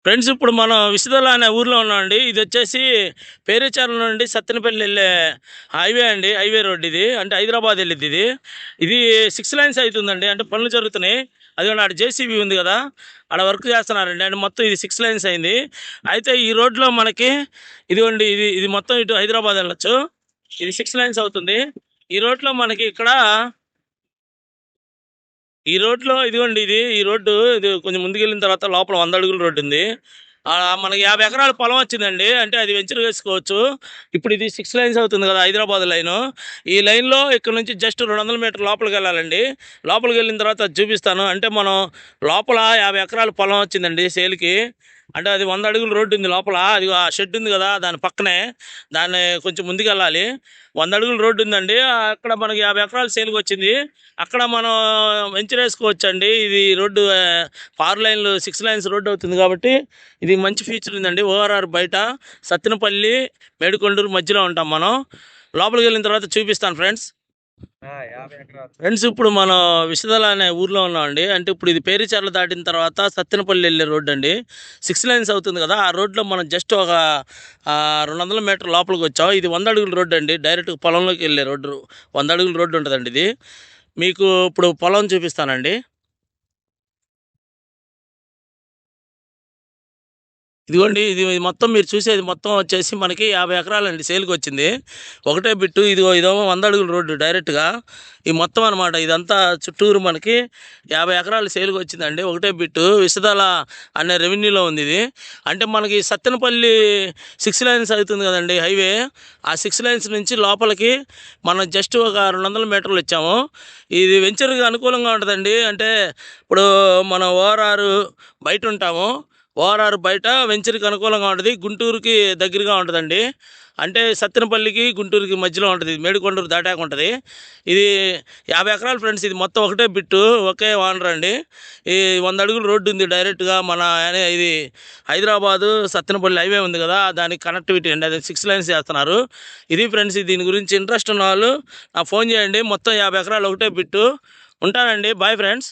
Friends ఇప్పుడు మనం విసుదల అనే ఊర్లో ఉన్నామండి. ఇది వచ్చేసి పేరేచర్ల నుండి సత్తెనపల్లి వెళ్ళే హైవే అండి. హైవే రోడ్ ఇది, అంటే హైదరాబాద్ వెళ్ళిద్ది ఇది. ఇది 6 లైన్స్ అవుతుందండి, అంటే పనులు జరుగుతున్నాయి. అది ఆడ జేసీబీ ఉంది కదా, ఆడ వర్క్ చేస్తున్నారండి. అంటే మొత్తం ఇది 6 లైన్స్ అయింది. అయితే ఈ రోడ్లో మనకి ఇదిగోండి, ఇది మొత్తం ఇటు హైదరాబాద్ వెళ్ళొచ్చు. ఇది 6 లైన్స్ అవుతుంది. ఈ రోడ్లో మనకి ఇక్కడ ఈ రోడ్లో ఇదిగోండి, ఈ రోడ్డు ఇది కొంచెం ముందుకెళ్ళిన తర్వాత లోపల 100 అడుగుల రోడ్డు ఉంది. మనకి 50 ఎకరాల పొలం వచ్చిందండి. అంటే అది వెంచర్ వేసుకోవచ్చు. ఇప్పుడు ఇది 6 లైన్స్ అవుతుంది కదా, హైదరాబాద్ లైను. ఈ లైన్లో ఇక్కడ నుంచి జస్ట్ 200 మీటర్ లోపలికి వెళ్ళాలండి. లోపలికి వెళ్ళిన తర్వాత అది చూపిస్తాను. అంటే మనం లోపల 50 ఎకరాల పొలం వచ్చిందండి సేల్కి. అంటే అది 100 అడుగుల రోడ్డు ఉంది లోపల. అది ఆ షెడ్ ఉంది కదా, దాని పక్కనే, దాన్ని కొంచెం ముందుకు వెళ్ళాలి. 100 అడుగుల రోడ్డు ఉందండి. అక్కడ మనకి 50 ఎకరాలు సేల్కి వచ్చింది. అక్కడ మనం వెంచర్ వేసుకోవచ్చండి. ఇది రోడ్డు 6 లైన్లు 6 లైన్స్ రోడ్డు అవుతుంది కాబట్టి ఇది మంచి ఫీచర్ ఉందండి. ఓఆర్ఆర్ బయట సత్తెనపల్లి మేడికొండూరు మధ్యలో ఉంటాం మనం. లోపలికి వెళ్ళిన తర్వాత చూపిస్తాను ఫ్రెండ్స్. ఇప్పుడు మనం విషదల అనే ఊర్లో ఉన్నామండి. అంటే ఇప్పుడు ఇది పేరుచర్ల దాటిన తర్వాత సత్తెనపల్లి వెళ్ళే రోడ్డు అండి. 6 లైన్స్ అవుతుంది కదా, ఆ రోడ్లో మనం జస్ట్ ఒక 200 మీటర్ లోపలికి వచ్చాం. ఇది 100 అడుగుల రోడ్డు అండి, డైరెక్ట్ పొలంలోకి వెళ్ళే రోడ్డు. 100 అడుగుల రోడ్డు ఉంటుందండి ఇది. మీకు ఇప్పుడు పొలం చూపిస్తానండి. ఇదిగోండి, ఇది మొత్తం మీరు చూసేది మొత్తం వచ్చేసి మనకి 50 ఎకరాలండి సేల్కి వచ్చింది. ఒకటే బిట్టు. ఇదో 100 అడుగుల రోడ్డు డైరెక్ట్గా ఈ మొత్తం అనమాట. ఇదంతా చుట్టూరు మనకి 50 ఎకరాలు సేల్కి వచ్చిందండి. ఒకటే బిట్టు విసదల అనే రెవెన్యూలో ఉంది ఇది. అంటే మనకి సత్తెనపల్లి 6 లైన్స్ అవుతుంది కదండి హైవే. ఆ 6 లైన్స్ నుంచి లోపలికి మనం జస్ట్ ఒక 200 మీటర్లు వచ్చాము. ఇది వెంచర్కి అనుకూలంగా ఉంటుందండి. అంటే ఇప్పుడు మనం ఓఆర్ఆర్ బయట ఉంటాము. ఓఆర్ఆర్ బయట వెంచర్కి అనుకూలంగా ఉంటుంది. గుంటూరుకి దగ్గరగా ఉంటుందండి. అంటే సత్తెనపల్లికి గుంటూరుకి మధ్యలో ఉంటుంది. మేడికొండూరు దాటాక ఉంటుంది. ఇది 50 ఎకరాలు ఫ్రెండ్స్. ఇది మొత్తం ఒకటే బిట్టు, ఒకే ఓనర్ అండి. ఈ 100 అడుగుల రోడ్డు ఉంది డైరెక్ట్గా మన. ఇది హైదరాబాదు సత్తెనపల్లి హైవే ఉంది కదా, దానికి కనెక్టివిటీ అండి. అది 6 లైన్స్ చేస్తున్నారు. ఇది ఫ్రెండ్స్. దీని గురించి ఇంట్రెస్ట్ ఉన్న వాళ్ళు నాకు ఫోన్ చేయండి. మొత్తం 50 ఎకరాలు ఒకటే బిట్టు. ఉంటానండి. Bye friends.